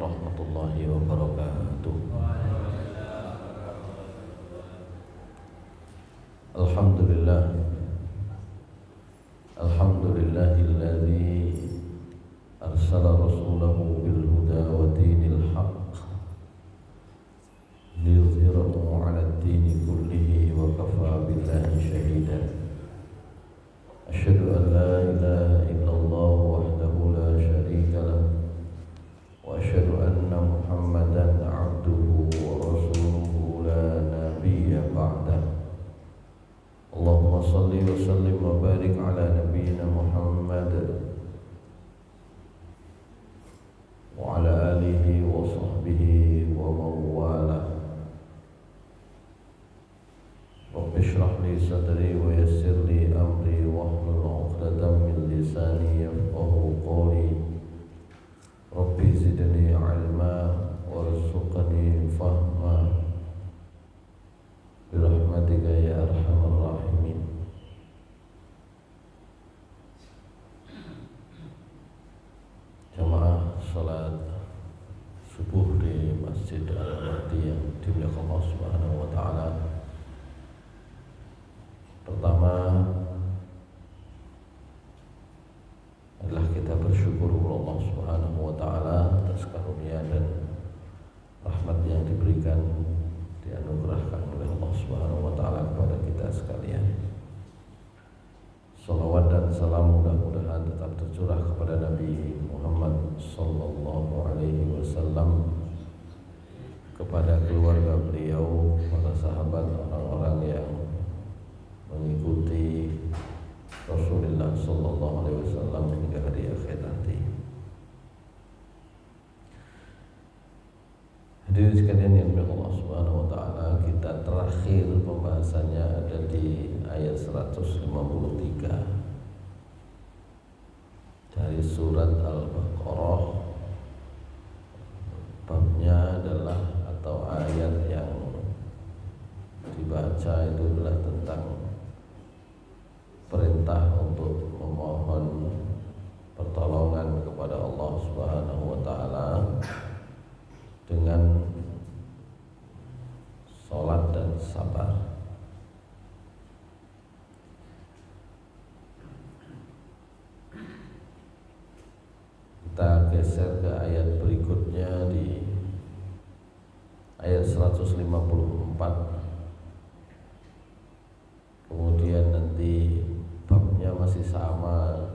warahmatullahi wabarakatuh. Alhamdulillahilladzi arsala rasulahu bil huda wa dinil haqq liyudhhirahu 'alad dini kullihi wa kafaa billahi shahida. Asyhadu an la ilaha illallah wahdahu la syarika lah wa asyhadu anna Muhammadan 'abduhu wa rasuluhu la nabiyya ba'dah. Allahumma salli wa sallim wa barik ala nabiyyina Muhammad wa ala alihi wa sahbihi wa mawala. Rabbi shrah li sadri wa yassir li amri wahlul 'uqdatam min lisani yafqahu qawli. Rabbi zidni 'ilma warzuqni fahma birahmatika ya arhamar rahimin. Jamaah salat subuh di Masjid Al-Mahdi yang dimuliakan Allah Subhanahu wa taala. Pertama adalah kita bersyukur kepada Allah Subhanahu wa taala atas karunia dan rahmat yang diberikan, dianugerahkan oleh Allah Subhanahu wa taala kepada kita sekalian. Salawat dan salam mudah-mudahan tetap tercurah kepada Nabi Muhammad sallallahu alaihi wasallam, kepada keluarga beliau, para sahabat, orang-orang yang mengikuti Rasulullah sallallahu alaihi wasallam hingga hari akhir nanti. Hadirin sekalian yang dimuliakan Allah Subhanahu wa taala, kita terakhir pembahasannya ada di ayat 153 dari surat Al-Baqarah. Babnya adalah atau ayat yang dibaca itu adalah tentang perintah untuk memohon pertolongan kepada Allah Subhanahu wa taala dengan salat dan sabar. Kita geser ke ayat berikutnya di ayat 154. Kemudian nanti babnya masih sama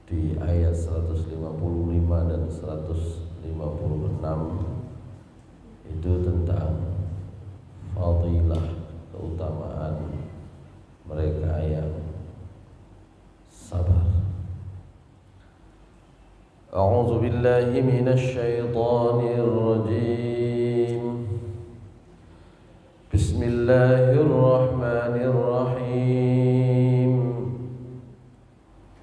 di ayat 155 dan 156, itu tentang fadilah, keutamaan mereka yang sabar. A'udzu billahi minasy syaithanir rajim. Bismillahirrahmanirrahim.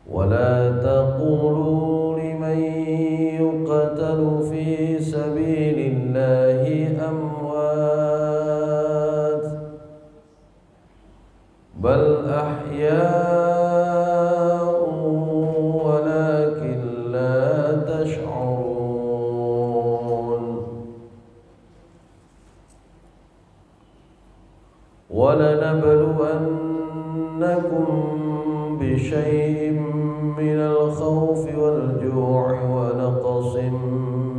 Wala taqulu liman yuqtalu fi sabilillahi amwat bal ahya'un walakin la tash'urun. وَلَنَبْلُوَنَّكُمْ بِشَيْءٍ مِّنَ الْخَوْفِ وَالْجُوعِ وَنَقْصٍ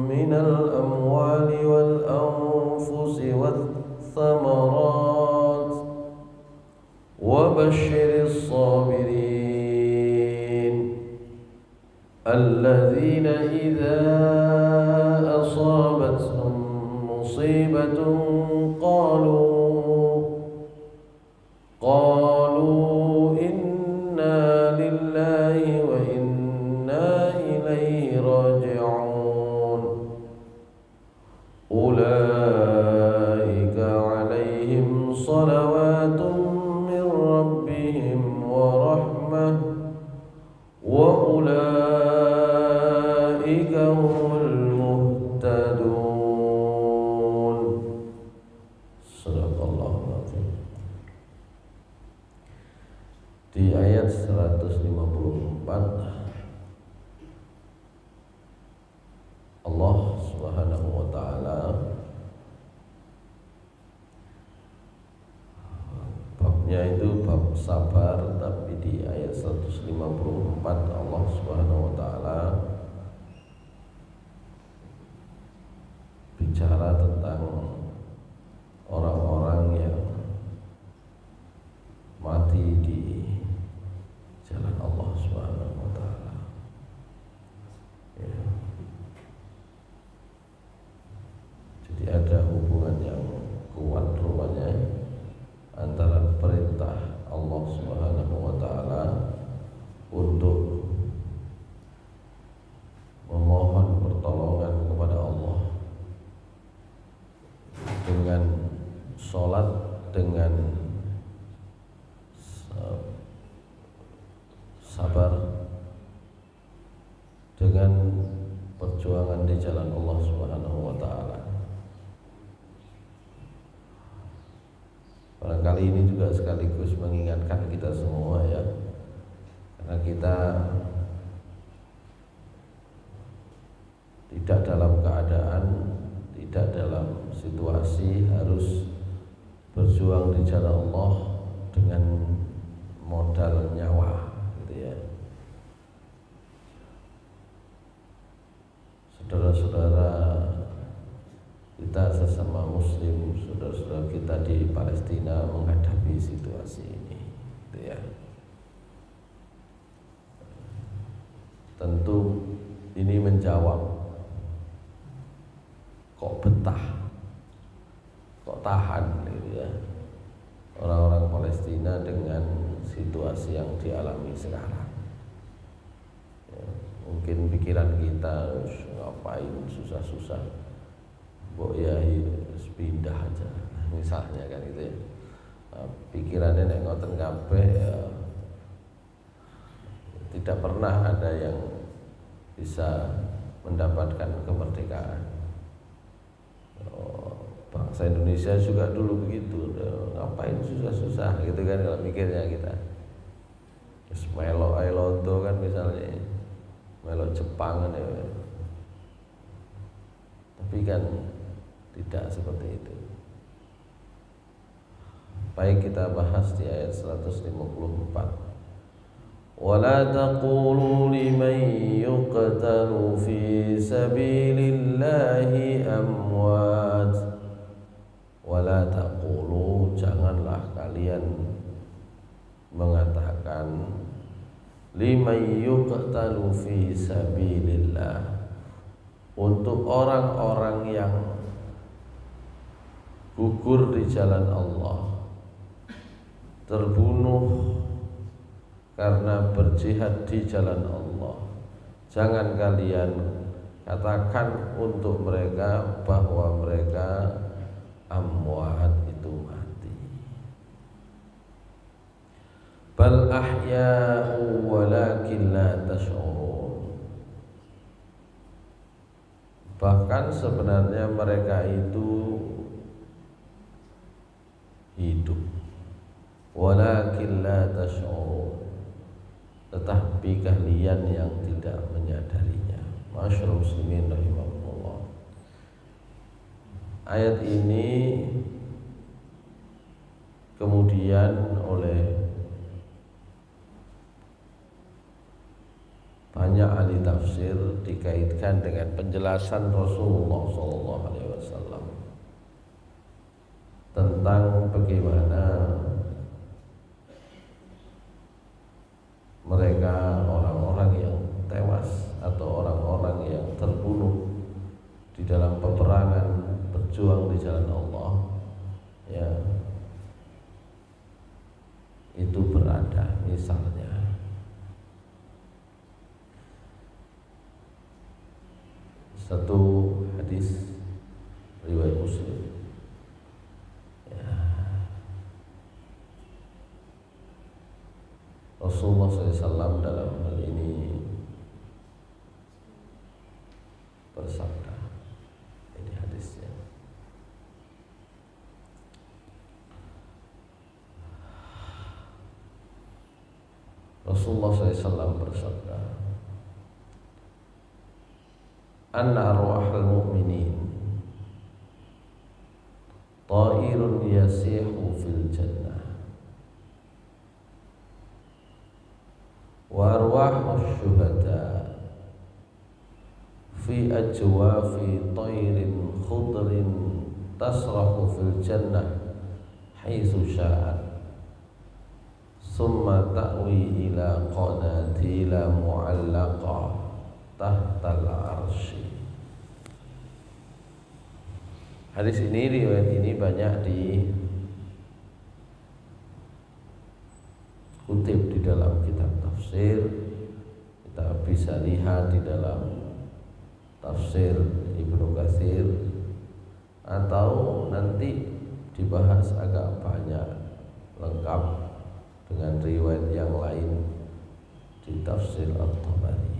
مِّنَ الْأَمْوَالِ وَالْأَنفُسِ وَالثَّمَرَاتِ وَبَشِّرِ الصَّابِرِينَ الَّذِينَ إِذَا أَصَابَتْهُم مُّصِيبَةٌ قالوا إنا لله وإنا إليه راجعون أولئك عليهم صلوات من ربهم ورحمة وأولئك هم sebelumnya itu bab sabar, tapi di ayat 154 Allah Subhanahu wa taala bicara tentang orang-orang yang mati di jalan Allah Subhanahu wa taala. Ya. Jadi ada hubungan yang kuat rupanya antara perintah Allah Subhanahu wa taala untuk memohon pertolongan kepada Allah dengan sholat, dengan sabar, dengan perjuangan di jalan Allah Subhanahu wa taala. Barangkali ini juga sekaligus mengingatkan kita semua ya, karena kita tidak dalam keadaan, tidak dalam situasi harus berjuang di jalan Allah dengan modal nyawa gitu ya. Saudara-saudara kita sesama muslim, saudara-saudara kita di Palestina menghadapi situasi ini gitu ya. Tentu ini menjawab, kok betah, kok tahan gitu ya, orang-orang Palestina dengan situasi yang dialami sekarang ya. Mungkin pikiran kita ngapain susah-susah, ya pindah aja misalnya kan gitu ya. Pikirannya nek ngoten kabeh ya, tidak pernah ada yang bisa mendapatkan kemerdekaan. Bangsa Indonesia juga dulu begitu, ngapain susah-susah gitu kan kalau mikirnya kita. Terus melo Ailondo kan misalnya, melo Jepang kan ya. Tapi kan tidak seperti itu. Baik, kita bahas di ayat 154. Wala taqulu liman yuqtalu fi sabilillahi amwat. Wala taqulu, janganlah kalian mengatakan liman yuqtalu fi sabilillah, untuk orang-orang yang gugur di jalan Allah, terbunuh karena berjihad di jalan Allah. Jangan kalian katakan untuk mereka bahwa mereka amwat, itu mati. Bal ahya'u walakin la tash'urun. Bahkan sebenarnya mereka itu hidup, walakin la tash'urun, tetapi kalian yang tidak menyadarinya. Masyaallah muslimin rahimahullah. Ayat ini kemudian oleh banyak ahli tafsir dikaitkan dengan penjelasan Rasulullah SAW tentang bagaimana mereka orang-orang yang tewas atau orang-orang yang terbunuh di dalam peperangan berjuang di jalan Allah ya, itu berada misalnya satu hadis riwayat Muslim ya, Rasulullah SAW dalam hal ini bersabda, ini hadisnya, Rasulullah SAW bersabda, anna arwahal mu'minin ta'irun yasihu fil jannah wa arwahus syuhada fi ajwafi tayrin khudrin tasrahu fil jannah haitsu sya'at summa ta'wi ila qanatila mu'allaqah tahtal arsy. Hadis ini, riwayat ini banyak dikutip di dalam kitab tafsir. Kita bisa lihat di dalam tafsir Ibnu Katsir, atau nanti dibahas agak banyak lengkap dengan riwayat yang lain di tafsir At-Tabari.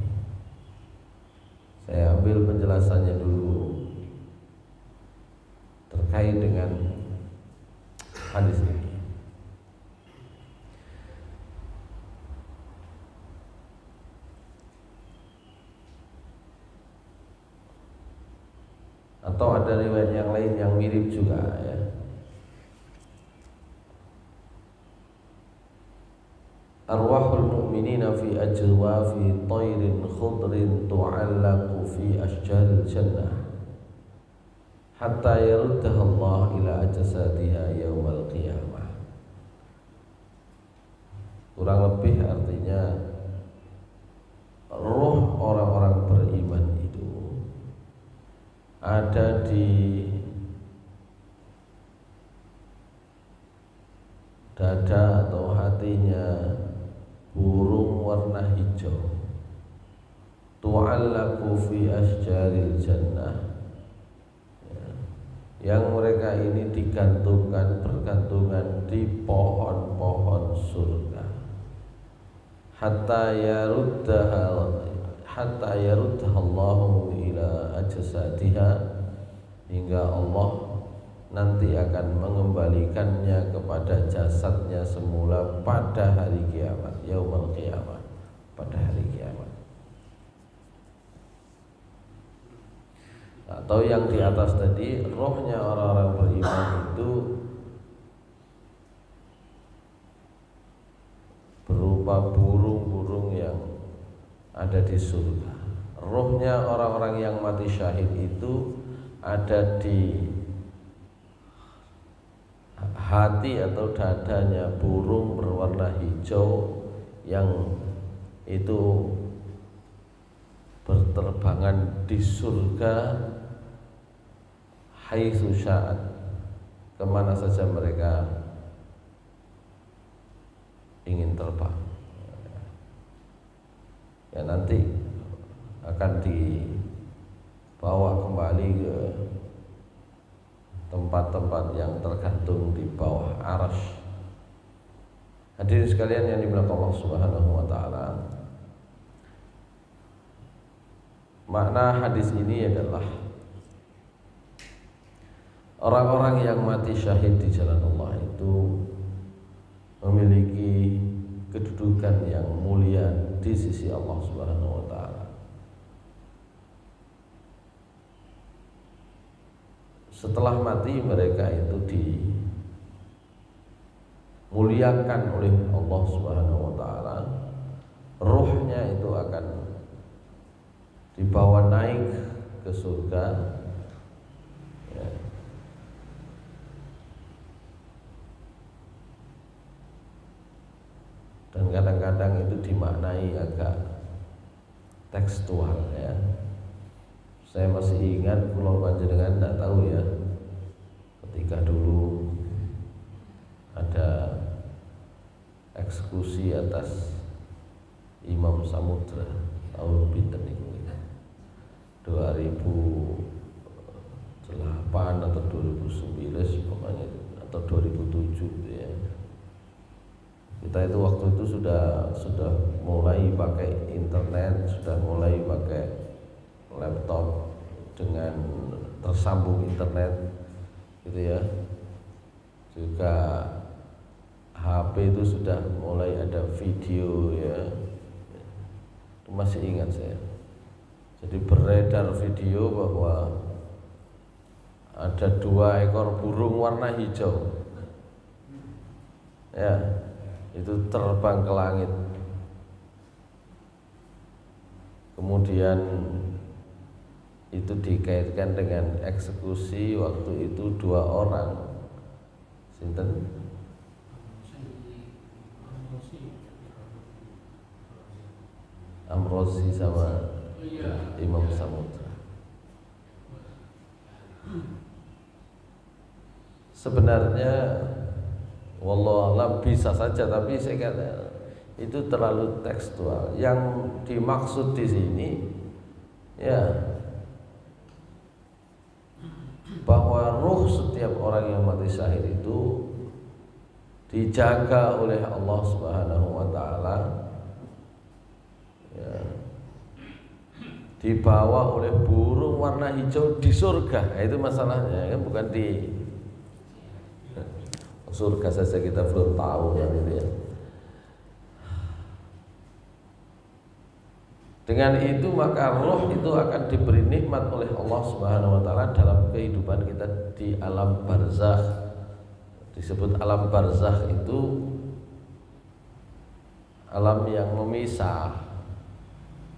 Saya ambil penjelasannya dulu terkait dengan hadis ini. Atau ada riwayat yang lain yang mirip juga ya. Arwahul mu'minina fi ajwafi tayrin khudrin tu'allaqu fi ashjaril jannah hatta yaruddaha Allah ila ajsadiha yaumal qiyamah. Kurang lebih artinya roh orang-orang beriman itu ada di dada atau hatinya burung warna hijau, tu'allaqu fi asjaril jannah, yang mereka ini bergantungan di pohon-pohon surga, hatta yaruddaha Allahu ila ajsadiha, hingga Allah nanti akan mengembalikannya kepada jasadnya semula pada hari kiamat, yaumul qiyamah, pada hari kiamat. Atau yang di atas tadi, rohnya orang-orang beriman itu berupa burung-burung yang ada di surga. Rohnya orang-orang yang mati syahid itu ada di hati atau dadanya burung berwarna hijau yang itu berterbangan di surga haitsu sya'at, kemana saja mereka ingin terbang. Ya, nanti akan dibawa kembali ke tempat-tempat yang tergantung di bawah arsy. Hadirin sekalian yang dimuliakan Allah Subhanahu wa taala, makna hadis ini adalah orang-orang yang mati syahid di jalan Allah itu memiliki kedudukan yang mulia di sisi Allah Subhanahu wa taala. Setelah mati mereka itu dimuliakan oleh Allah Subhanahu wa taala. Ruhnya itu akan dibawa naik ke surga ya. Dan kadang-kadang itu dimaknai agak tekstual ya. Saya masih ingat, pulau panjenengan tidak tahu ya, ketika dulu ada eksekusi atas Imam Samudra tahun pinten itu 2008 atau 2009 pokoknya, atau 2007 gitu ya. Kita itu waktu itu sudah mulai pakai internet, sudah mulai pakai laptop dengan tersambung internet gitu ya. Juga HP itu sudah mulai ada video ya. Itu masih ingat saya. Jadi beredar video bahwa ada 2 ekor burung warna hijau ya, itu terbang ke langit Kemudian itu dikaitkan dengan eksekusi waktu itu 2 orang. Sinten? Amrozi sama Imam Samudra. Sebenarnya wallahualam bisa saja, tapi saya kata itu terlalu tekstual. Yang dimaksud di sini ya bahwa ruh setiap orang yang mati syahid itu dijaga oleh Allah Subhanahu wa taala, ya, dibawa oleh burung warna hijau di surga. Nah, itu masalahnya kan, bukan di surga saja kita belum tahu kan itu ya. Dengan itu maka roh itu akan diberi nikmat oleh Allah Subhanahu wa taala dalam kehidupan kita di alam barzakh. Disebut alam barzakh itu alam yang memisah,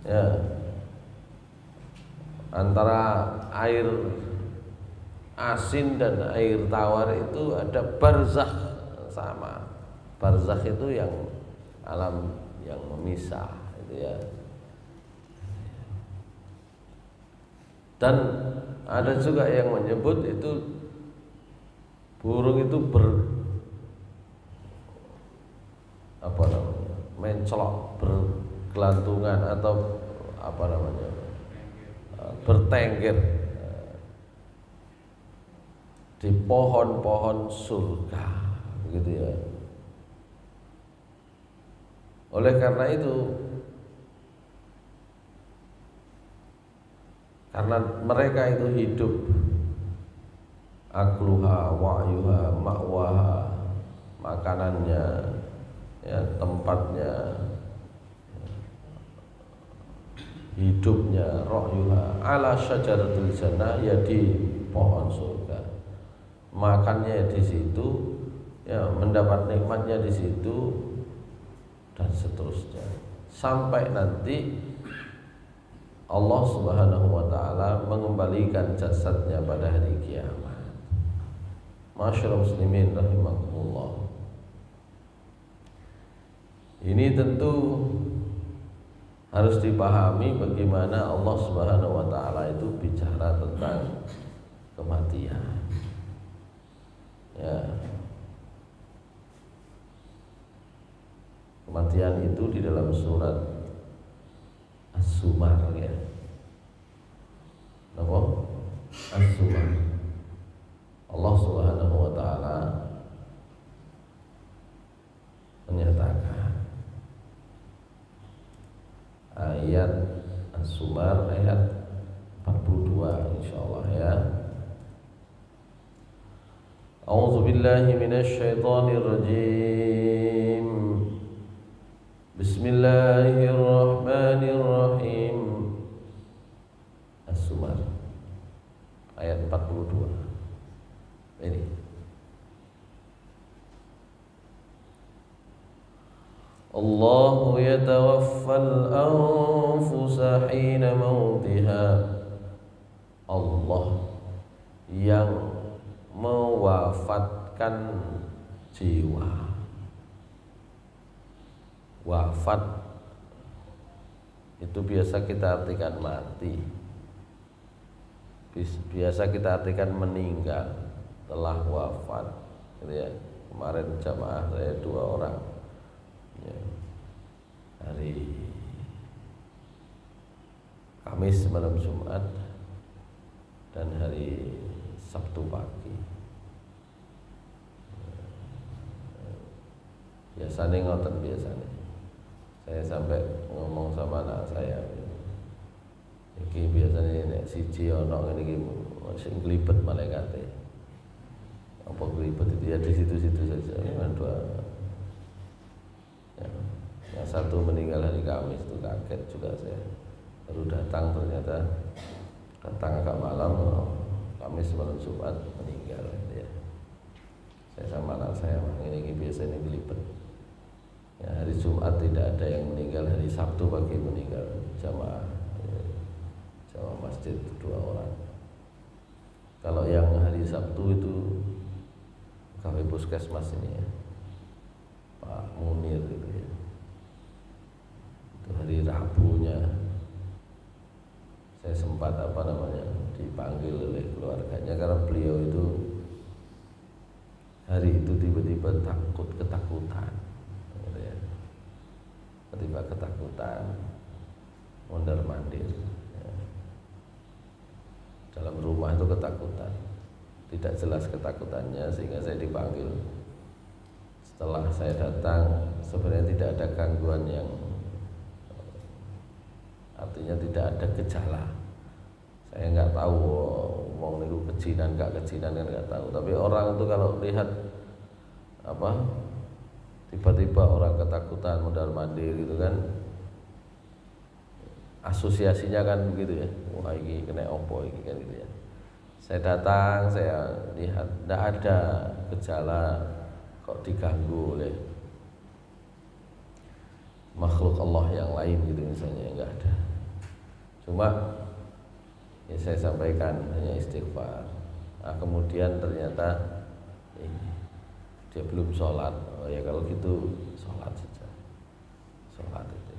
ya, antara air asin dan air tawar itu ada barzakh sama. Barzakh itu yang alam yang memisah itu ya. Dan ada juga yang menyebut itu burung itu mencolok, bergelantungan atau bertengger di pohon-pohon surga, begitu ya. Oleh karena itu, karena mereka itu hidup akluha wa'yuha ma'waha, makanannya, ya, tempatnya, hidupnya, ra'yuha ala syajaratul jannah, ya di pohon surga, makannya di situ, ya, mendapat nikmatnya di situ, dan seterusnya sampai nanti Allah Subhanahu wa taala mengembalikan jasadnya pada hari kiamat. Masyaallah muslimin rahimakumullah. Ini tentu harus dipahami bagaimana Allah Subhanahu wa taala itu bicara tentang kematian. Ya. Kematian itu di dalam surat As-Zumar, ya. Apa? As-Zumar. Allah Subhanahu wa taala menyatakan, ayat As-Zumar ayat 42 insyaallah ya. A'udzu billahi minasy syaithanir rajim. Bismillahirrahmanirrahim. As-Zumar ayat 42. Ini Allahu yatawaffal anfusa hina mautiha. Allah yang mewafatkan jiwa. Wafat itu biasa kita artikan mati, biasa kita artikan meninggal, telah wafat, gitu ya. Kemarin jamaah saya 2 orang, ya, hari Kamis malam Jumat dan hari Sabtu pagi. Biasanya ngoten biasanya. Saya sampai ngomong sama anak saya, iki biasanya nek siji ana ngene iki sing glibet malaikate. Apa glibet itu ya di situ-situ saja. Yang 2, ya, yang 1 meninggal hari Kamis, itu kaget juga saya. Baru datang ternyata datang agak malam, Kamis malam Jumat meninggal, ya. Saya sama anak saya, ini biasanya glibet. Ya, hari Jumat tidak ada yang meninggal, hari Sabtu pagi meninggal jamaah Jamaah masjid 2 orang. Kalau yang hari Sabtu itu KW Puskesmas ini ya, Pak Munir gitu ya. Itu hari Rabunya saya sempat dipanggil oleh keluarganya karena beliau itu hari itu tiba-tiba ketakutan gitu ya. Tiba ketakutan mondar-mandir ya. Dalam rumah itu ketakutan, tidak jelas ketakutannya sehingga saya dipanggil. Setelah saya datang sebenarnya tidak ada gangguan yang artinya tidak ada gejala. Saya nggak tahu mau niku kejinan nggak kejinan kan nggak tahu. Tapi orang itu kalau lihat tiba-tiba orang ketakutan mondar-mandir gitu kan, asosiasinya kan begitu ya. Wah ini kena opo ini kan gitu ya. Saya datang, saya lihat tidak ada gejala kok diganggu oleh makhluk Allah yang lain gitu misalnya, enggak ada. Cuma ya saya sampaikan hanya istighfar. Nah, kemudian ternyata dia belum sholat. Oh ya kalau gitu sholat saja, sholat itu.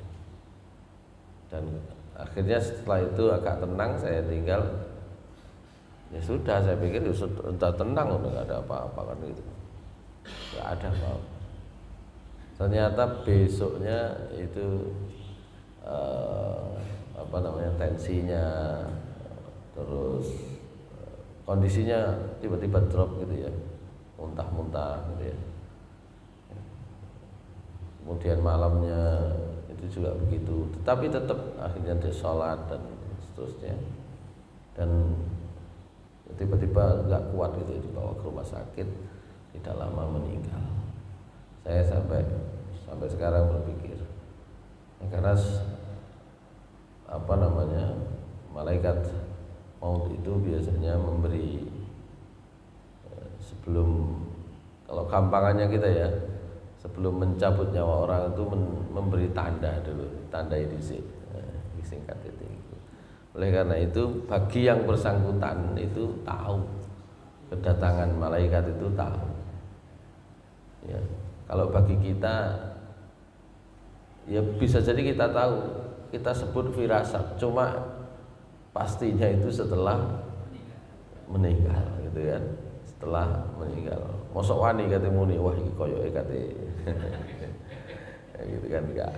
Dan akhirnya setelah itu agak tenang, saya tinggal. Ya sudah, saya pikir sudah tenang, udah nggak ada apa-apa kan gitu, nggak ada apa-apa. Ternyata besoknya itu tensinya terus kondisinya tiba-tiba drop gitu ya, muntah-muntah gitu ya. Kemudian malamnya itu juga begitu, tetapi tetap akhirnya dia sholat dan seterusnya. Dan tiba-tiba nggak kuat gitu, dibawa ke rumah sakit, tidak lama meninggal. Saya sampai sekarang berpikir ya, karena malaikat maut itu biasanya memberi sebelum, kalau gampangannya kita ya, sebelum mencabut nyawa orang itu memberi tanda dulu, tanda edisi singkat itu. Oleh karena itu bagi yang bersangkutan itu tahu kedatangan malaikat itu tahu. Ya, kalau bagi kita ya bisa jadi kita tahu, kita sebut firasat, cuma pastinya itu setelah meninggal gitu kan, setelah meninggal. Mosok wani kate muni wah iki koyoke kate. Ya, gitu kan enggak.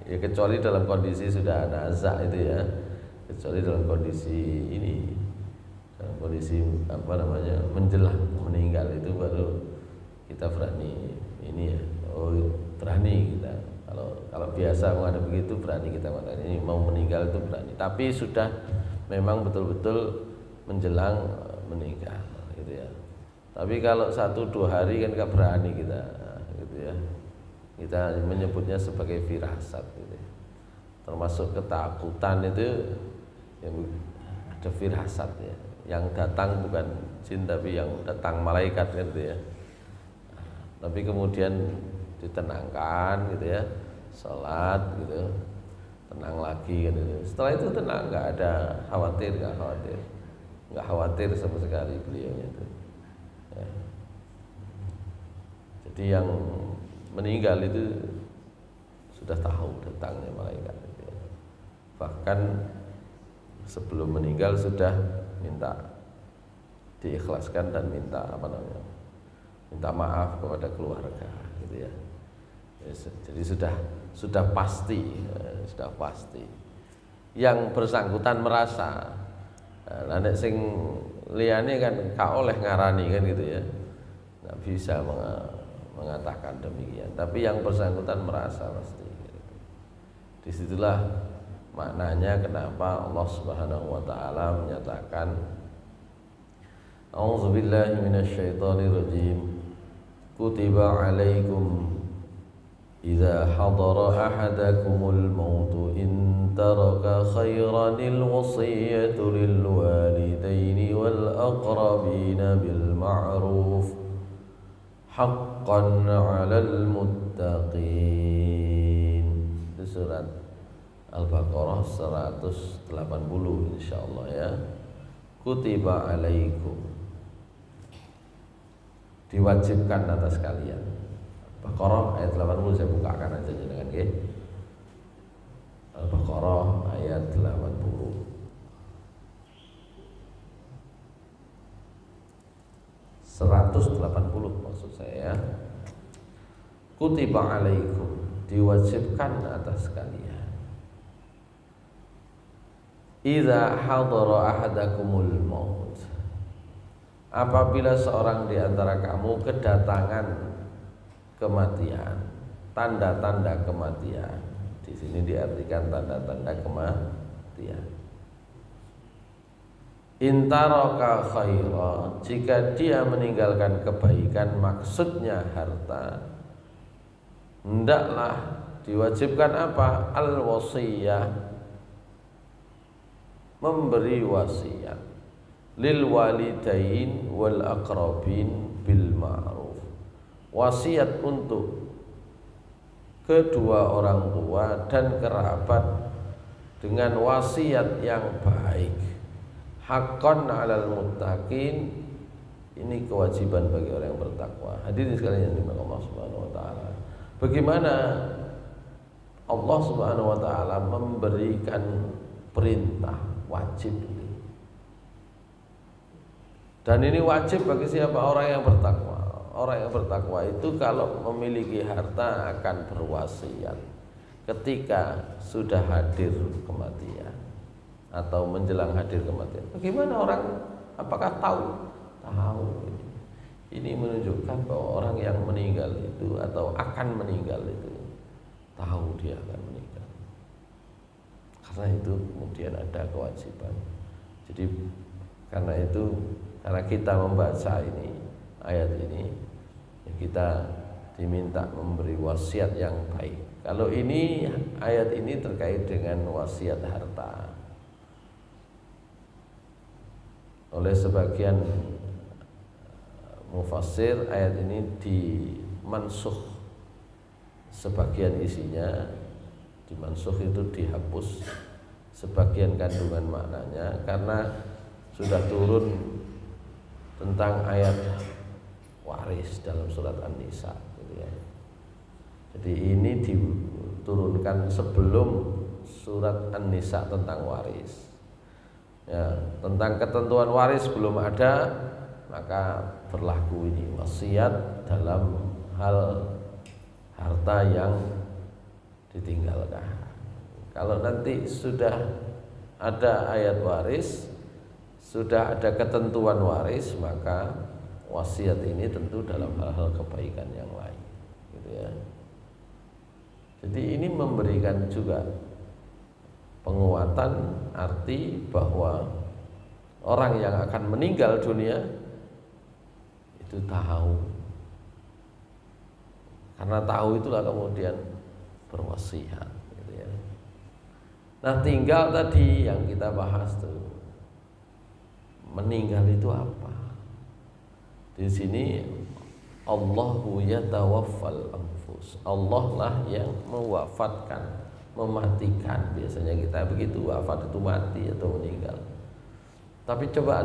Ya kecuali dalam kondisi sudah nazak itu ya. Kecuali dalam kondisi ini, dalam kondisi menjelang meninggal itu baru kita berani ini ya. Oh berani kita. Kalau biasa menghadapi begitu berani kita mengatakan ini mau meninggal itu berani. Tapi sudah memang betul-betul menjelang meninggal gitu ya. Tapi kalau 1-2 hari kan gak berani kita gitu ya. Kita menyebutnya sebagai firasat gitu ya. Termasuk ketakutan itu yang ada firasat ya. Yang datang bukan jin tapi yang datang malaikat kan gitu ya. Tapi kemudian ditenangkan gitu ya, sholat gitu, tenang lagi gitu. Setelah itu tenang, nggak ada khawatir sama sekali beliaunya itu. Ya. Jadi yang meninggal itu sudah tahu datangnya malaikat gitu ya. Bahkan sebelum meninggal sudah minta diikhlaskan dan minta maaf kepada keluarga gitu ya. Jadi sudah pasti. Yang bersangkutan merasa, nek sing liyane kan gak oleh ngarani kan gitu ya, nggak bisa mengatakan demikian. Tapi yang bersangkutan merasa pasti. Gitu. Disitulah maknanya kenapa Allah Subhanahu Wa Taala menyatakan, A'udzubillahi minasyaitonirrajim. Kutiba alaikum idza hadara ahadakumul mautu in taraka khairanil wasiyatu lil walidaini wal aqrabina bil ma'ruf haqqan 'alal muttaqin. Itu surat Al-Baqarah 180 insyaallah ya. Kutiba alaikum, diwajibkan atas kalian. Al-Baqarah ayat 80 saya bukakan aja dengan nggih. Al-Baqarah ayat 80. 180 maksud saya ya. Kutiba alaikum, diwajibkan atas kalian. Idza hadara ahadakumul maut, apabila seorang di antara kamu kedatangan kematian, tanda-tanda kematian. Di sini diartikan tanda-tanda kematian. Intaraka khaira, jika dia meninggalkan kebaikan, maksudnya harta, hendaklah diwajibkan apa? Al-wasiyah, memberi wasiat lil walidain wal aqrabin bil ma'ruf, wasiat untuk kedua orang tua dan kerabat dengan wasiat yang baik. Haqqan 'alal muttaqin, ini kewajiban bagi orang yang bertakwa. Hadirin sekalian yang dimuliakan Allah Subhanahu wa taala. Bagaimana Allah Subhanahu wa taala memberikan perintah wajib ini. Dan ini wajib bagi siapa? Orang yang bertakwa. Orang yang bertakwa itu kalau memiliki harta akan berwasiat ketika sudah hadir kematian atau menjelang hadir kematian. Bagaimana orang, apakah tahu? Tahu. Ini menunjukkan bahwa orang yang meninggal itu atau akan meninggal itu tahu dia akan meninggal. Karena itu kemudian ada kewajiban. Jadi karena itu, karena kita membaca ini ayat ini, kita diminta memberi wasiat yang baik. Kalau ini ayat ini terkait dengan wasiat harta. Oleh sebagian mufassir ayat ini dimansukh, sebagian isinya dimansukh itu dihapus sebagian kandungan maknanya karena sudah turun tentang ayat waris dalam surat An-Nisa gitu ya. Jadi ini diturunkan sebelum surat An-Nisa tentang waris. Ya, tentang ketentuan waris belum ada, maka berlaku ini wasiat dalam hal harta yang ditinggalkan. Kalau nanti sudah ada ayat waris, sudah ada ketentuan waris, maka wasiat ini tentu dalam hal-hal kebaikan yang lain, gitu ya. Jadi ini memberikan juga penguatan arti bahwa orang yang akan meninggal dunia itu tahu, karena tahu itulah kemudian berwasiat, gitu ya. Nah, tinggal tadi yang kita bahas tuh, meninggal itu apa? Di sini Allahu yatawaffal anfus, Allah lah yang mewafatkan, mematikan. Biasanya kita begitu, wafat itu mati atau meninggal. Tapi coba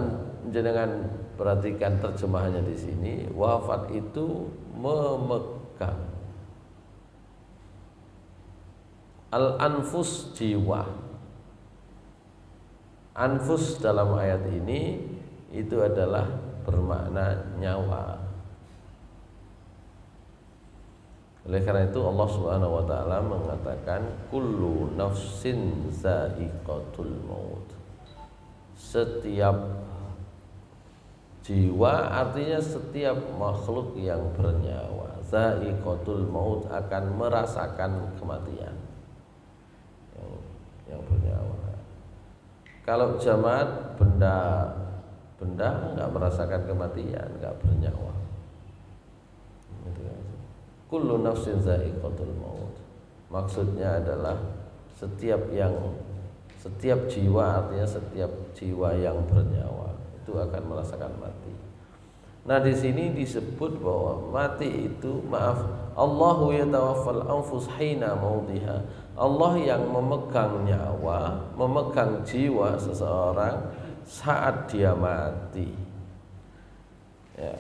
jangan perhatikan terjemahannya di sini. Wafat itu memegang. Al-anfus, jiwa. Anfus dalam ayat ini itu adalah bermakna nyawa. Oleh karena itu Allah Subhanahu wa taala mengatakan kullu nafsin za'iqatul maut. Setiap jiwa artinya setiap makhluk yang bernyawa. Za'iqatul maut, akan merasakan kematian. Yang bernyawa. Kalau jamaat benda enggak merasakan kematian, enggak bernyawa. Kullu nafsin za'iqatul maut. Maksudnya adalah setiap jiwa, artinya setiap jiwa yang bernyawa itu akan merasakan mati. Nah, di sini disebut bahwa mati itu, maaf, Allahu yatawaffal anfus hina mautiha. Allah yang memegang nyawa, memegang jiwa seseorang saat dia mati. Ya.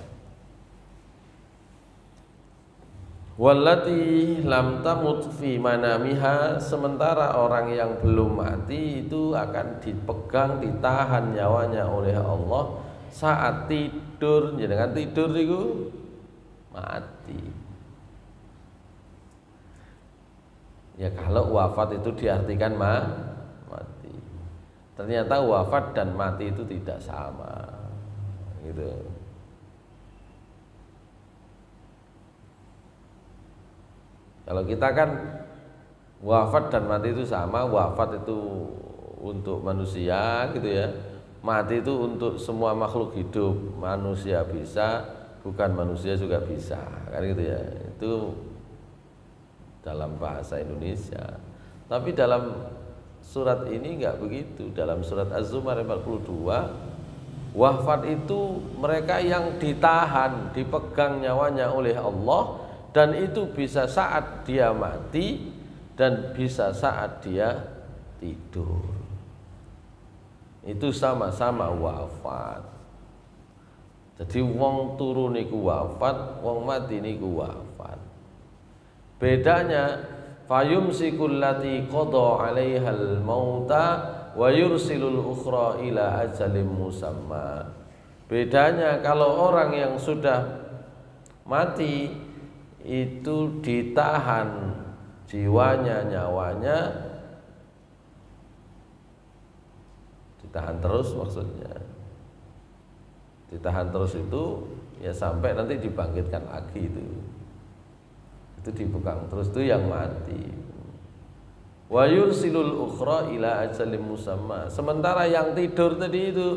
Wallati lam tamut fi manamiha, sementara orang yang belum mati itu akan dipegang, ditahan nyawanya oleh Allah saat tidur. Jangan tidur itu mati. Ya, kalau wafat itu diartikan mati. Ternyata wafat dan mati itu tidak sama. Gitu. Kalau kita kan wafat dan mati itu sama. Wafat itu untuk manusia gitu ya, mati itu untuk semua makhluk hidup. Manusia bisa, bukan manusia juga bisa, kan gitu ya. Itu dalam bahasa Indonesia. Tapi dalam surat ini enggak begitu. Dalam surat Az-Zumar 42, wafat itu mereka yang ditahan, dipegang nyawanya oleh Allah. Dan itu bisa saat dia mati dan bisa saat dia tidur. Itu sama-sama wafat. Jadi wong turu niku wafat, wong mati niku wafat. Bedanya fayumsikul lati qada 'alaihal mauta wa yursilul ukhra ila ajalin musamma. Bedanya kalau orang yang sudah mati itu ditahan jiwanya, nyawanya ditahan terus, maksudnya ditahan terus itu ya sampai nanti dibangkitkan lagi. Itu dipegang terus, itu yang mati. Wa yursilul ukhra ila ajalin musamma, sementara yang tidur tadi itu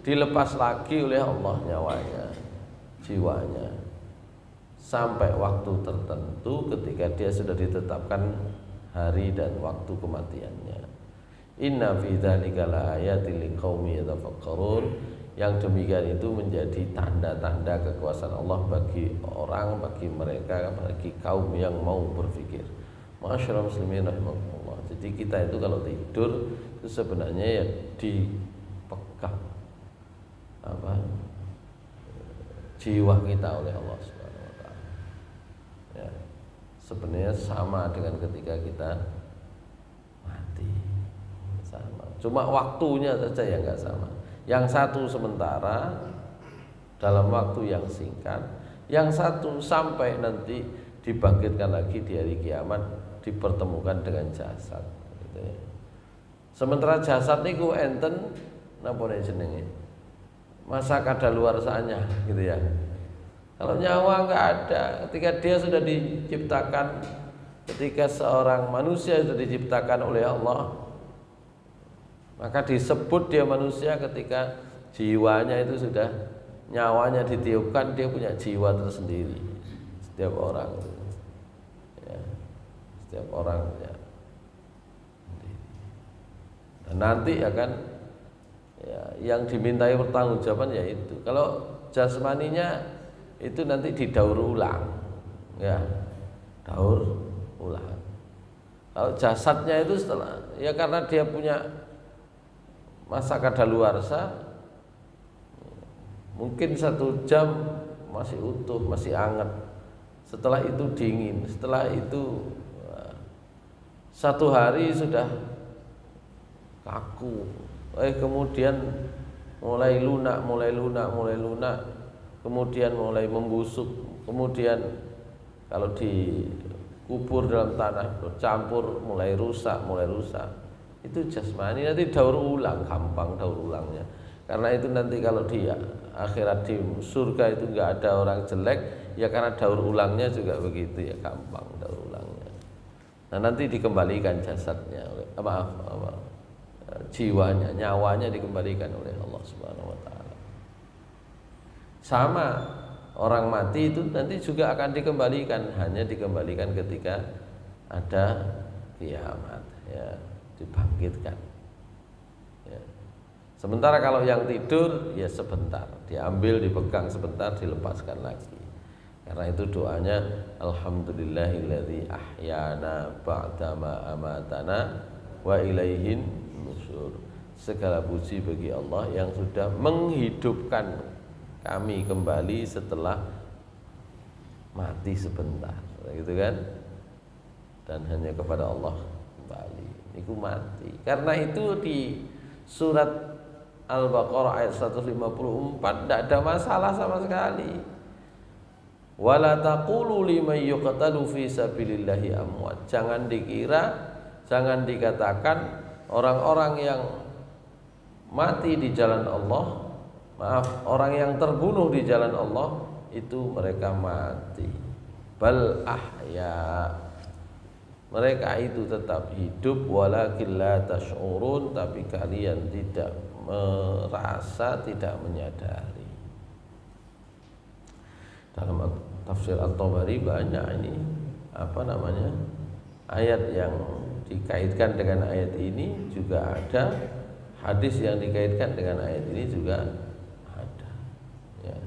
dilepas lagi oleh Allah nyawanya, jiwanya, sampai waktu tertentu ketika dia sudah ditetapkan hari dan waktu kematiannya. Inna fi dzalika laayatil liqaumi yatafakkarun. Yang demikian itu menjadi tanda-tanda kekuasaan Allah bagi orang, bagi mereka, bagi kaum yang mau berpikir. Masyaallah muslimin rahimakumullah. Jadi kita itu kalau tidur itu sebenarnya ya dipegang jiwa kita oleh Allah. Ya, sebenarnya sama dengan ketika kita mati, sama. Cuma waktunya saja yang enggak sama. Yang satu sementara dalam waktu yang singkat, yang satu sampai nanti dibangkitkan lagi di hari kiamat, dipertemukan dengan jasad. Gitu ya. Sementara jasad niku enten napa jenenge? Masa kadaluarsanya gitu ya. Kalau nyawa enggak ada, ketika dia sudah diciptakan, ketika seorang manusia sudah diciptakan oleh Allah, maka disebut dia manusia ketika jiwanya itu sudah, nyawanya ditiupkan, dia punya jiwa tersendiri. Setiap orang, ya, setiap orang ya. Dan nanti akan ya, yang dimintai pertanggungjawaban yaitu kalau jasmaninya itu nanti didaur ulang, ya, daur ulang. Kalau jasadnya itu setelah, ya karena dia punya masa kadaluarsa, mungkin 1 jam masih utuh, masih hangat. Setelah itu dingin, setelah itu 1 hari sudah kaku. Kemudian mulai lunak, kemudian mulai membusuk, kemudian kalau dikubur dalam tanah bercampur mulai rusak. Itu jasmani, nanti daur ulang, gampang daur ulangnya. Karena itu nanti kalau di akhirat di surga itu enggak ada orang jelek, ya karena daur ulangnya juga begitu ya, gampang daur ulangnya. Nah, nanti dikembalikan jasadnya, jiwanya, nyawanya dikembalikan oleh Allah Subhanahu wa taala. Sama orang mati itu nanti juga akan dikembalikan, hanya dikembalikan ketika ada kiamat, ya, dibangkitkan. Ya. Sementara kalau yang tidur ya sebentar, diambil, dipegang sebentar, dilepaskan lagi. Karena itu doanya alhamdulillahilladzi ahyana ba'dama amatana wa ilaihin nusyur. Segala puji bagi Allah yang sudah menghidupkan kami kembali setelah mati sebentar, gitu kan? Dan hanya kepada Allah kembali. Niku mati. Karena itu di surat Al-Baqarah ayat 154 tidak ada masalah sama sekali. Wala taqulu liman yuqtalu fi sabilillahi amwat. Jangan dikira, jangan dikatakan orang-orang yang mati di jalan Allah, maaf, orang yang terbunuh di jalan Allah itu mereka mati. Bal ahya. Mereka itu tetap hidup walakin la tash'urun, tapi kalian tidak merasa, tidak menyadari. Dalam tafsir At-Tabari banyak ini ayat yang dikaitkan dengan ayat ini juga ada, hadis yang dikaitkan dengan ayat ini juga ada, ya.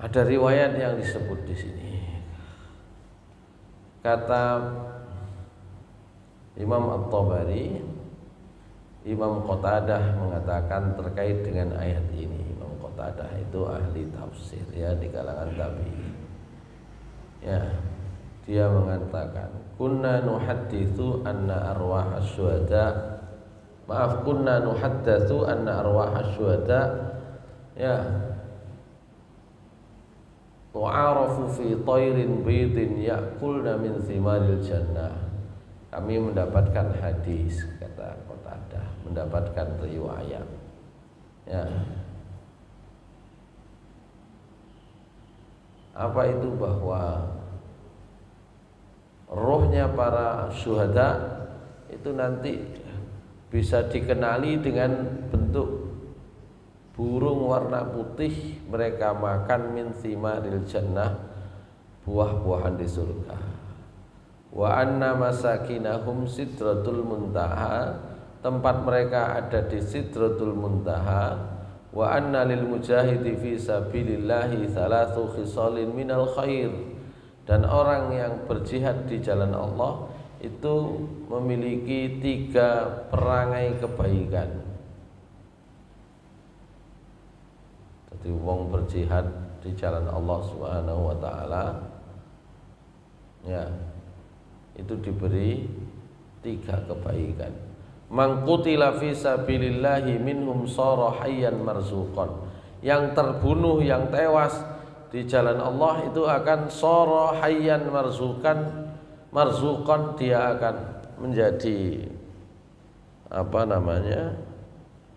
Ada riwayat yang disebut di sini. Kata Imam At-Tabari, Imam Qatadah mengatakan terkait dengan ayat ini. Imam Qatadah itu ahli tafsir ya di kalangan tabi'in. Ya, dia mengatakan, kunna nuhadditsu anna arwahas syuhada, kunna nuhaddatsu anna arwahas syuhada ya tu'arafu fi tayrin bidin ya'kulna min thimaril jannah. Kami mendapatkan hadis, kata Qatadah, mendapatkan riwayat, ya. Apa itu? Bahwa rohnya para syuhada itu nanti bisa dikenali dengan bentuk burung warna putih, mereka makan min thimaril jannah, buah-buahan di surga. Wa anna masakinahum sidratul muntaha, tempat mereka ada di sidratul muntaha. Wa anna lil mujahidi fi sabilillahi thalathu khisalin minal khair, dan orang yang berjihad di jalan Allah itu memiliki 3 perangai kebaikan. Jadi wong berjihad di jalan Allah Subhanahu wa taala, ya, itu diberi 3 kebaikan. Man qutila fi sabilillahi minhum shara hayyan marzuqan. Yang terbunuh, yang tewas di jalan Allah itu akan shara hayyan marzuqan, dia akan menjadi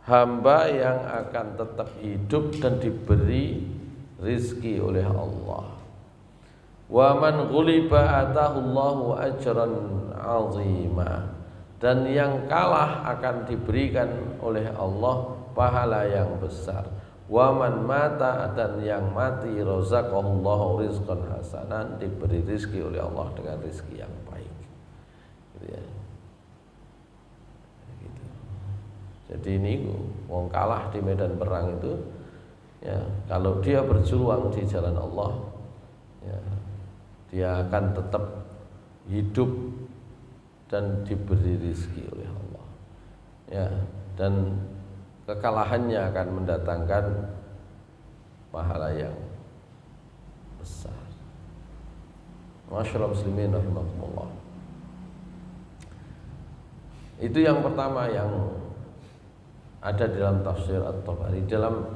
hamba yang akan tetap hidup dan diberi rizki oleh Allah. Wa man ghuliba atahullahu ajran azima, dan yang kalah akan diberikan oleh Allah pahala yang besar. Wa man mata, dan yang mati razaqahullahu rizqan hasanan, diberi rizki oleh Allah dengan rizki yang baik, gitu ya. Jadi ini wong kalah di medan perang itu, ya, kalau dia berjuang di jalan Allah, ya, dia akan tetap hidup dan diberi rizki oleh Allah, ya, dan kekalahannya akan mendatangkan pahala yang besar. Masyaallah muslimin rahimakumullah. Itu yang pertama yang ada dalam tafsir At-Tabari. Dalam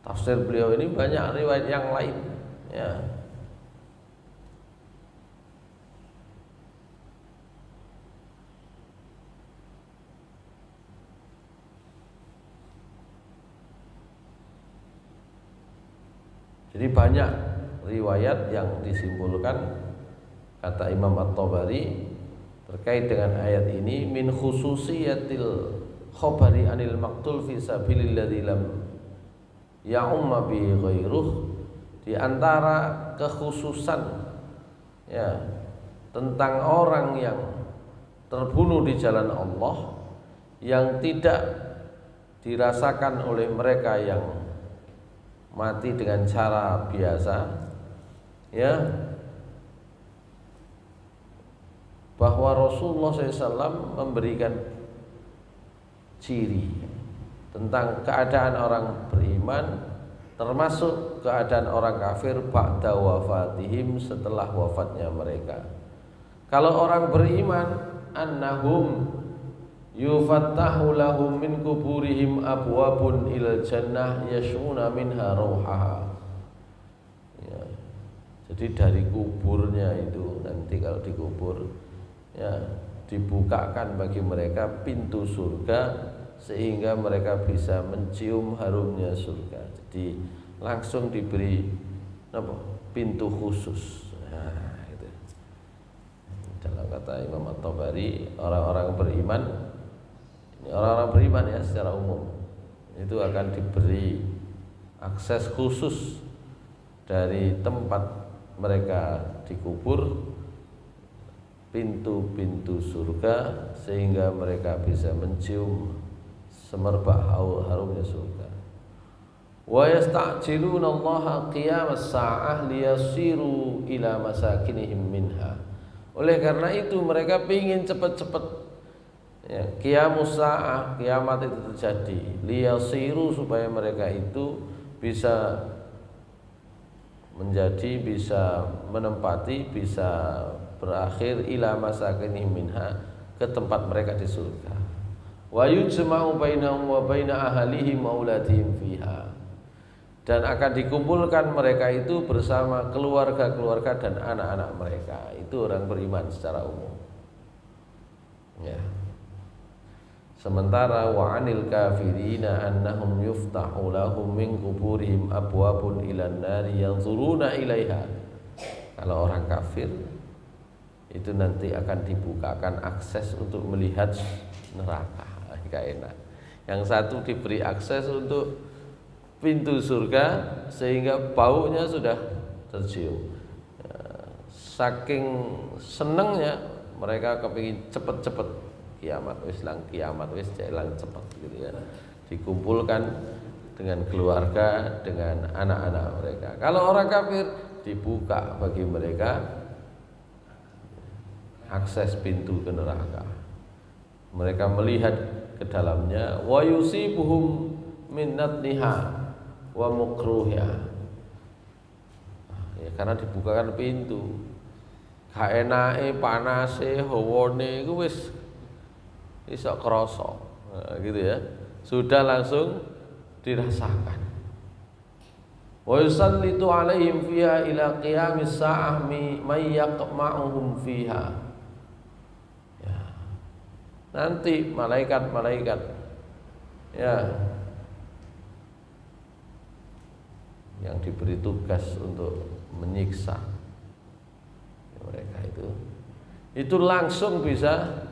tafsir beliau ini banyak riwayat yang lain, ya. Jadi banyak riwayat yang disimpulkan, kata Imam At-Tabari, terkait dengan ayat ini, min khususiyatil khabari anil maqtul fi sabililladzi lam ya umma bi ghairuh, di antara kekhususan ya tentang orang yang terbunuh di jalan Allah yang tidak dirasakan oleh mereka yang mati dengan cara biasa, ya, bahwa Rasulullah SAW memberikan ciri tentang keadaan orang beriman, termasuk keadaan orang kafir ba'da wafatihim, setelah wafatnya mereka. Kalau orang beriman, annahum yufattahu lahum min kuburihim abwabun ilal jannah yashuna minha rauhaha. Ya, jadi dari kuburnya itu nanti kalau dikubur, ya, dibukakan bagi mereka pintu surga sehingga mereka bisa mencium harumnya surga. Jadi langsung diberi apa? Pintu khusus. Nah, itu. Dalam kata Imam At-Tabari, orang-orang beriman, ini orang-orang beriman ya secara umum, itu akan diberi akses khusus dari tempat mereka dikubur, pintu-pintu surga, sehingga mereka bisa mencium semerbak harumnya surga. Wa yasta'jiluna Allah qiyamas sa'ah liyasiru ila masakinihim minha. Oleh karena itu mereka ingin cepat-cepat ya, qiyamus sa'ah, kiamat itu terjadi, liyasiru, supaya mereka itu bisa menjadi, bisa menempati, bisa berakhir ila masakinihim minha, ke tempat mereka di surga. Wa yujma'u bainahum wa baina ahlihim auladihim fiha, dan akan dikumpulkan mereka itu bersama keluarga-keluarga dan anak-anak mereka. Itu orang beriman secara umum. Ya. Sementara wa 'anil kafirina annahum yuftahu lahum min quburihim abwabun ilan nari yanzuruna ilaiha. Kalau orang kafir itu nanti akan dibukakan akses untuk melihat neraka. Gak enak. Yang satu diberi akses untuk pintu surga sehingga baunya sudah tercium. Saking senengnya mereka kepingin cepet-cepet kiamat wis jalan cepet gitu ya. Dikumpulkan dengan keluarga, dengan anak-anak mereka. Kalau orang kafir dibuka bagi mereka akses pintu ke neraka. Mereka melihat ke dalamnya, wa yusibuhum min natniha wa mukruhiha. Ya, karena dibukakan pintu, gak enake, panase, hawane iku wis iso krasa. Nah, gitu ya. Sudah langsung dirasakan. Wa yusallitu alaihim fiha ila qiyamis sa'ah may yaqma'uhum fiha. Nanti malaikat-malaikat ya yang diberi tugas untuk menyiksa mereka itu langsung bisa,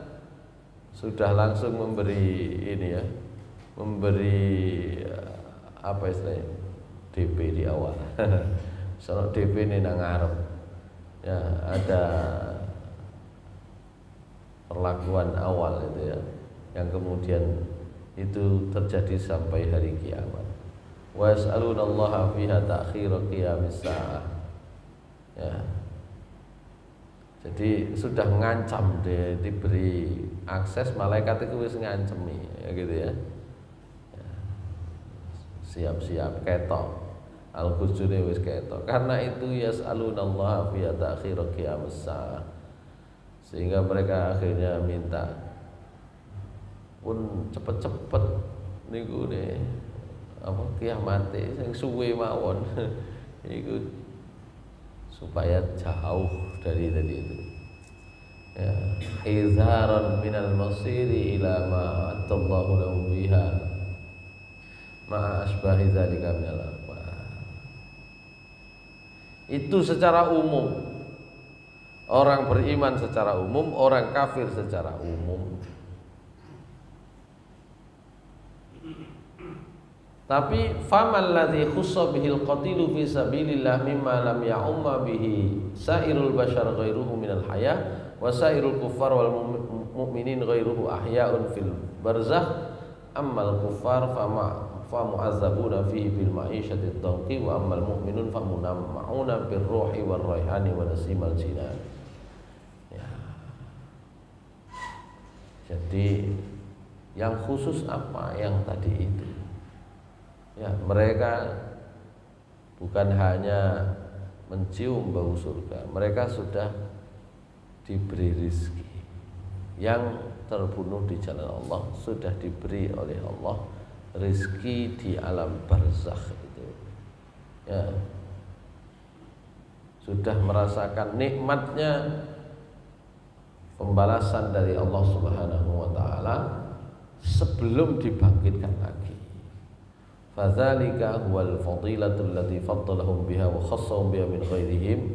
sudah langsung memberi ini ya, memberi apa istilahnya, DP di awal. Soal DP ini nang ngarep ya, ada perlakuan awal itu ya, yang kemudian itu terjadi sampai hari kiamat. Wa yas'alunallaha fiha ta'khira qiyamis sa'ah. Ya. Jadi sudah ngancam diberi akses, malaikat itu wis ngancemi ya gitu ya. Ya. Siap-siap ketok. Al-Ghusjune wis ketok. Karena itu yas'alunallaha fiha ta'khira qiyamis sa'ah. Sehingga mereka akhirnya minta pun cepet-cepet niku nih apa kiamate sing suwe mawon niku supaya jauh dari tadi itu ya, izharan minal masiri ila ma atallahu lahu biha ma asbahi dzalika minal afwah. Itu secara umum. Orang beriman secara umum, orang kafir secara umum. Tapi faman ladzi khussa bihil qatilu fi sabilillah mimma lam ya'umma bihi sairul bashar ghairuhu minal haya wa sairul kuffar wal mu'minin ghairuhu ahya'un fil barzakh ammal kuffar fa mu'azzabuna fihi bil ma'isyati ad-dhanqi wa ammal mu'minun fa munamma'una bir ruhi war raihani wa nasimal jinan. Ya. Jadi yang khusus apa yang tadi itu? Ya, mereka bukan hanya mencium bau surga, mereka sudah diberi rizki. Yang terbunuh di jalan Allah sudah diberi oleh Allah rizki di alam barzakh itu. Ya, sudah merasakan nikmatnya pembalasan dari Allah Subhanahu wa taala sebelum dibangkitkan lagi. Fadzalika huwal fadilatul lati faddalahum biha wa khassahum biha min ghairihim.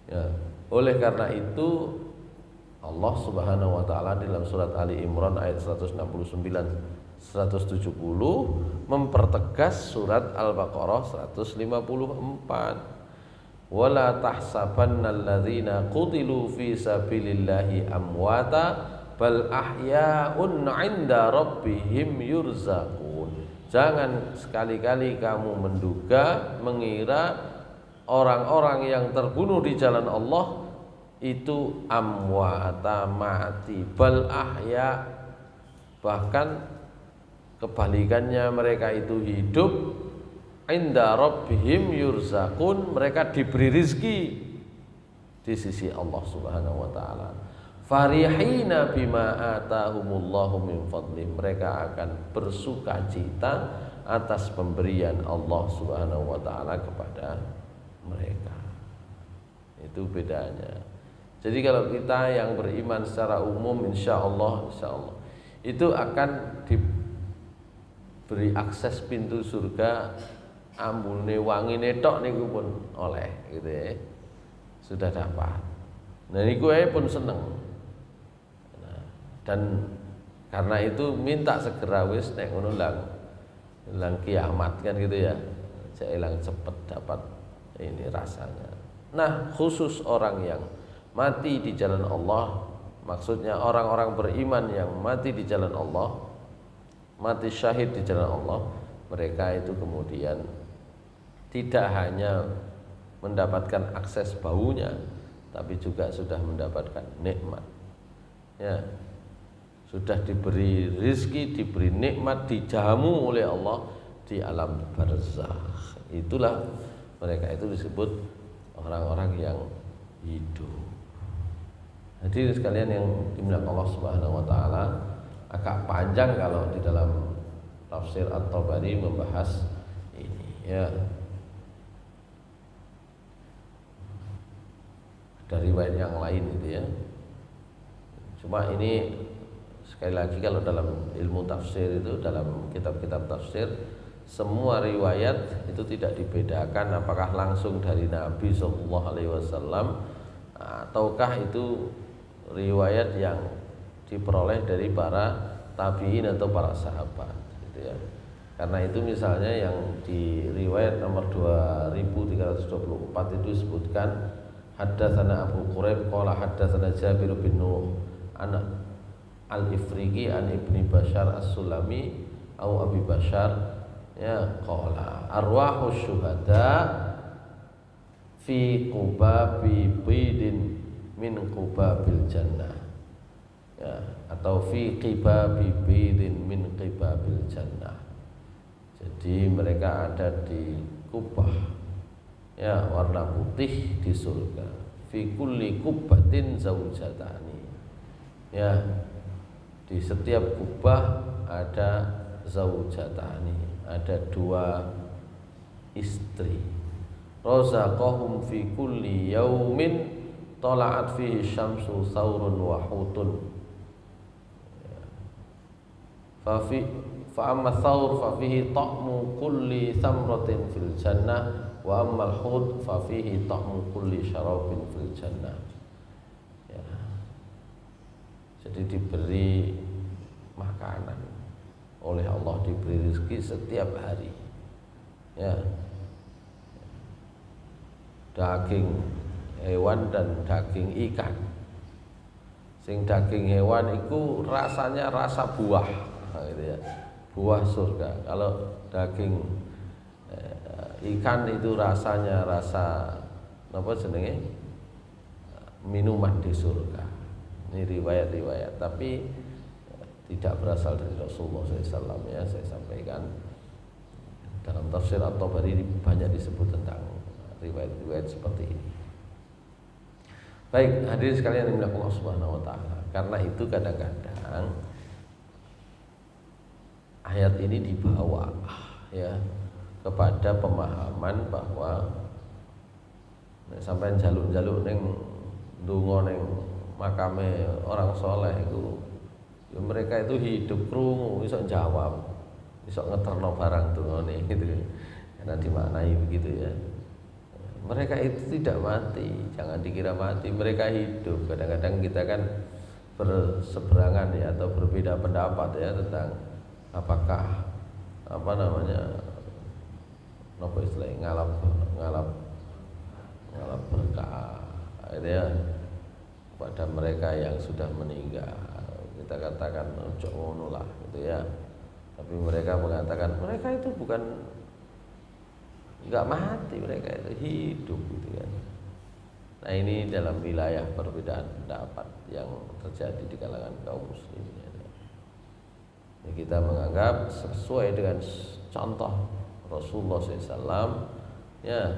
Ya, oleh karena itu Allah Subhanahu wa taala dalam surat Ali Imran ayat 169 170 mempertegas surat Al-Baqarah 154. Wala tahsabannal ladzina qutilu fi sabilillahi amwata bal ahya'un 'inda rabbihim yurzaqun. Jangan sekali-kali kamu mengira orang-orang yang terbunuh di jalan Allah itu amwata mati, bal ahya, bahkan kebalikannya mereka itu hidup, inda rabbihim yurzaqun, mereka diberi rizki di sisi Allah Subhanahu wa taala. Farihina bima atahumullahu min fadli, mereka akan bersukacita atas pemberian Allah Subhanahu wa taala kepada mereka. Itu bedanya. Jadi kalau kita yang beriman secara umum insya Allah itu akan diberi akses pintu surga ambune wangine tok niku pun oleh gitu ya. Sudah dapat. Nah niku pun seneng. Dan karena itu minta segera wis nek ngono lang kiamat kan gitu ya. Saya ilang cepet dapat ini rasanya. Nah, khusus orang yang mati di jalan Allah, maksudnya orang-orang beriman yang mati di jalan Allah, mati syahid di jalan Allah, mereka itu kemudian tidak hanya mendapatkan akses baunya, tapi juga sudah mendapatkan nikmat. Ya. Sudah diberi rizki, diberi nikmat, dijamu oleh Allah di alam barzakh. Itulah mereka itu disebut orang-orang yang hidup. Jadi sekalian yang dimuliakan Allah Subhanahu wa taala, agak panjang kalau di dalam tafsir At-Tabari membahas ini ya. Dari riwayat yang lain gitu ya. Cuma ini sekali lagi kalau dalam ilmu tafsir itu, dalam kitab-kitab tafsir, semua riwayat itu tidak dibedakan apakah langsung dari Nabi SAW ataukah itu riwayat yang diperoleh dari para tabi'in atau para sahabat gitu ya. Karena itu misalnya yang di riwayat nomor 2324 itu disebutkan haddatsana Abu Quraib qala haddatsana Jabir bin Nuh anak Al-Ifriqi an Ibni Bashar As-Sulami au Abi Bashar ya qala arwahus syuhada fi qubabi bidin min qubabil jannah ya, atau fi qibabi bidin min qibabil jannah. Jadi mereka ada di kubah ya warna putih di surga, fi kulli kubbatin zaujatani ya. Di setiap kubah ada zaujatani, ada dua istri. Razaqahum fi kulli yaumin tala'at fihi syamsu thawrun wa hutun. Fa amma thawr fa fihi ta'mu kulli thamratin fil jannah wa amma al-hut fa fihi ta'mu kulli syarabin fil jannah. Jadi diberi makanan oleh Allah diberi rezeki setiap hari. Ya. Daging hewan dan daging ikan. Sing daging hewan itu rasanya rasa buah, gitu ya. Buah surga. Kalau daging ikan itu rasanya rasa apa jenenge? Minuman di surga. Ini riwayat-riwayat, tapi tidak berasal dari Rasulullah SAW, ya. Saya sampaikan dalam tafsir At-Tabari banyak disebut tentang riwayat-riwayat seperti ini. Baik, hadirin sekalian yang dimuliakan Allah Subhanahu wa taala. Karena itu kadang-kadang ayat ini dibawa, ya, kepada pemahaman bahwa sampai jaluk-jaluk ning ndonga ning makame orang soleh itu, ya mereka itu hidup krungu, iso jawab, iso ngeterno barang dongane gitu. Karena dimaknai begitu, ya. Mereka itu tidak mati, jangan dikira mati, mereka hidup. Kadang-kadang kita kan berseberangan, ya, atau berbeda pendapat, ya, tentang apakah apa namanya, apa istilahnya, ngalap berkah, gitu, ya, kepada mereka yang sudah meninggal. Kita katakan ojo ngono lah, gitu, ya. Tapi mereka mengatakan mereka itu bukan enggak mati, mereka itu hidup, gitu kan. Nah, ini dalam wilayah perbedaan pendapat yang terjadi di kalangan kaum muslimin. Ya, kita menganggap sesuai dengan contoh Rasulullah SAW, ya,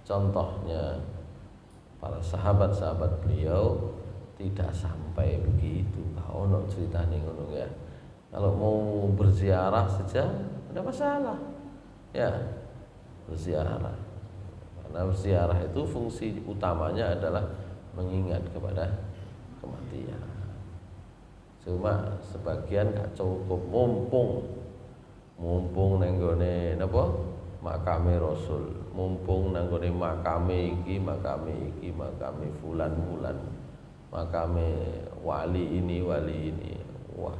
contohnya para sahabat-sahabat beliau tidak sampai begitu. Ono ceritanya ngono, ya. Kalau mau berziarah saja tidak masalah, ya, berziarah. Karena berziarah itu fungsi utamanya adalah mengingat kepada kematian. Cuma sebagian gak cukup, mumpung nenggone napa makame Rasul, mumpung nenggone makame iki, makame fulan, makame wali ini. Wah,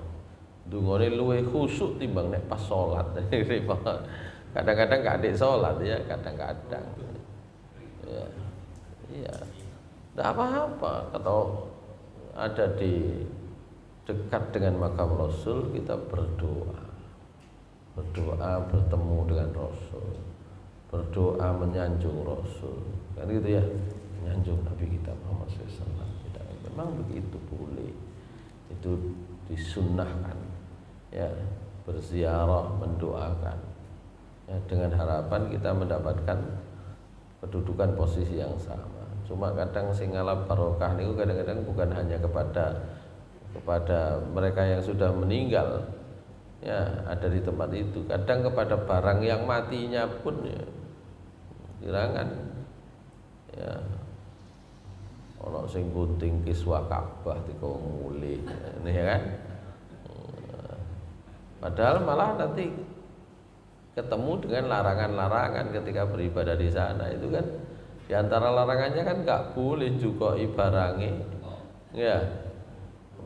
dungane luwih khusuk timbang nek pas salat. Kadang-kadang gak ada sholat, ya, kadang-kadang, ya, iya, tidak apa-apa. Kalau ada di dekat dengan makam Rasul, kita berdoa bertemu dengan Rasul, berdoa menyanjung Rasul, kan gitu, ya, menyanjung Nabi kita Muhammad SAW. Tidak, memang begitu boleh, itu disunnahkan, ya, berziarah, mendoakan, ya, dengan harapan kita mendapatkan kedudukan posisi yang sama. Cuma kadang sing ngalap barokah niku kadang-kadang bukan hanya kepada mereka yang sudah meninggal, ya, ada di tempat itu. Kadang kepada barang yang matinya pun, ya, kirangan, ya, ono sing gunting kiswa Ka'bah diko mulih, ini, ya kan. Padahal malah nanti ketemu dengan larangan-larangan ketika beribadah di sana. Itu kan di antara larangannya kan nggak boleh juga ibarangi, ya.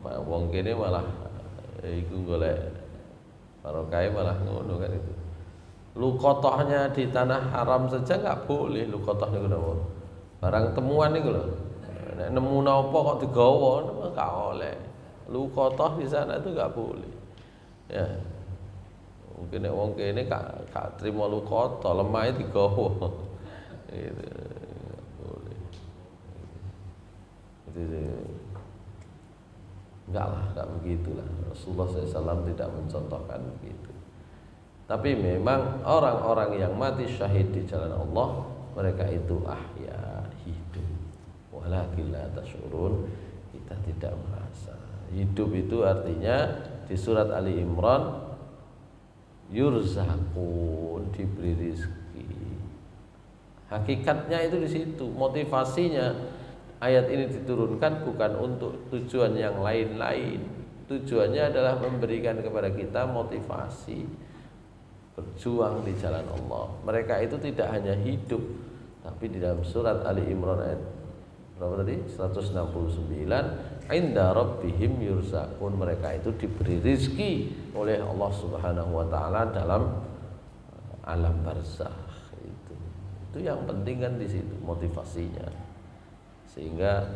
Wong kene malah iku golek barokah malah ngono kan itu. Lukotohnya di tanah haram saja nggak boleh. Lukotoh niku napa? Barang temuan niku lho. Nek nemu napa kok digawa, nggak oleh. Lukotoh di sana itu nggak boleh, ya. Mungkin nek wong kene gak trimo lukoto, lemahe digawa. Gitu. Boleh. Itu enggak begitulah. Rasulullah SAW tidak mencontohkan begitu. Tapi memang orang-orang yang mati syahid di jalan Allah, mereka itu ahya, hidup. Walakin la tashurun, kita tidak merasa. Hidup itu artinya di surat Ali Imran, yurzaqun, diberi rezeki. Hakikatnya itu di situ. Motivasinya ayat ini diturunkan bukan untuk tujuan yang lain-lain. Tujuannya adalah memberikan kepada kita motivasi berjuang di jalan Allah. Mereka itu tidak hanya hidup, tapi di dalam surat Ali Imran ayat berapa tadi? 169 inda rabbihim yurzaqun, mereka itu diberi rizki oleh Allah Subhanahu wa taala dalam alam barzakh. Itu yang penting kan di situ motivasinya. Sehingga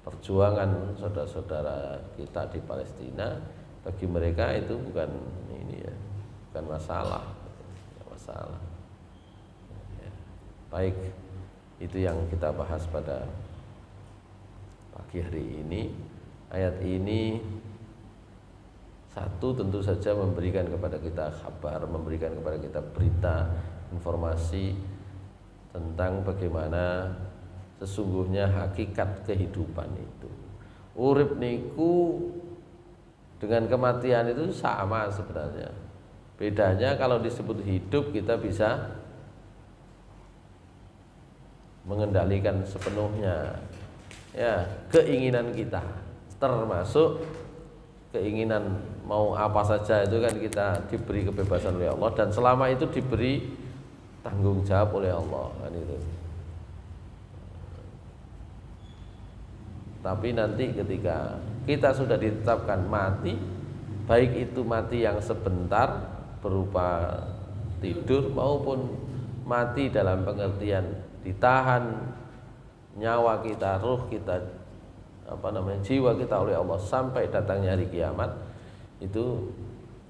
perjuangan saudara-saudara kita di Palestina bagi mereka itu bukan ini ya, bukan masalah. Ya. Baik, itu yang kita bahas pada pagi hari ini. Ayat ini satu tentu saja memberikan kepada kita kabar, memberikan kepada kita berita, informasi tentang bagaimana sesungguhnya hakikat kehidupan itu. Urip niku dengan kematian itu sama sebenarnya. Bedanya kalau disebut hidup kita bisa mengendalikan sepenuhnya ya keinginan kita, termasuk keinginan mau apa saja itu kan kita diberi kebebasan oleh Allah, dan selama itu diberi tanggung jawab oleh Allah kan itu. Tapi nanti ketika kita sudah ditetapkan mati, baik itu mati yang sebentar berupa tidur maupun mati dalam pengertian ditahan nyawa kita, ruh kita, jiwa kita oleh Allah sampai datangnya hari kiamat, itu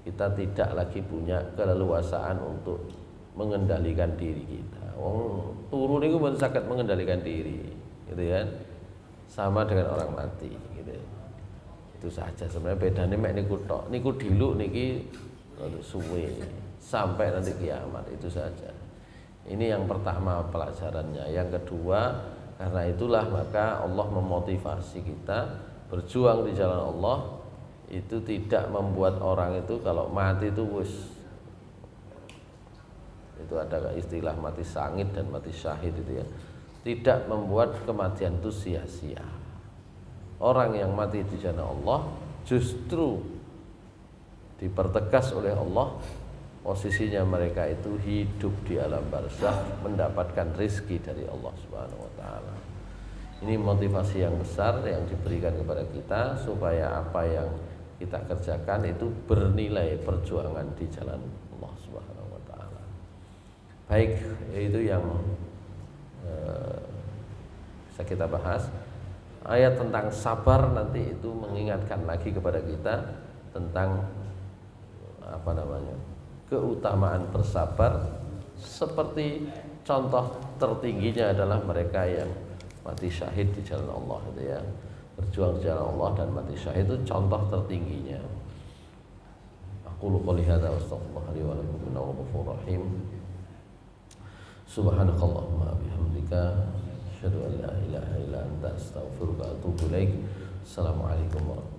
kita tidak lagi punya keleluasaan untuk mengendalikan diri kita. Turun itu baru sakit mengendalikan diri, gitu kan? Sama dengan orang mati, gitu. Itu saja sebenarnya bedanya mek niku tok. Niku diluk niki suwe sampai nanti kiamat, itu saja. Ini yang pertama pelajarannya. Yang kedua, karena itulah maka Allah memotivasi kita berjuang di jalan Allah. Itu tidak membuat orang itu kalau mati itu wis, itu ada istilah mati sangit dan mati syahid itu ya. Tidak membuat kematian itu sia-sia. Orang yang mati di jalan Allah justru dipertegas oleh Allah posisinya mereka itu hidup di alam barzakh, mendapatkan rizki dari Allah Subhanahu wa taala. Ini motivasi yang besar yang diberikan kepada kita supaya apa yang kita kerjakan itu bernilai perjuangan di jalan Allah Subhanahu wa taala. Baik, itu yang bisa kita bahas. Ayat tentang sabar nanti itu mengingatkan lagi kepada kita tentang keutamaan bersabar, seperti contoh tertingginya adalah mereka yang mati syahid di jalan Allah, itu ya, berjuang di jalan Allah dan mati syahid itu contoh tertingginya. Aqulu qouli hadza wa astaghfirullaha li wa lakum innahu ghafurur rahim. Subhanakallahumma bihamdika asyhadu an la ilaha illa anta astaghfiruka wa atubu ilaik. Assalamualaikum warahmatullahi wabarakatuh.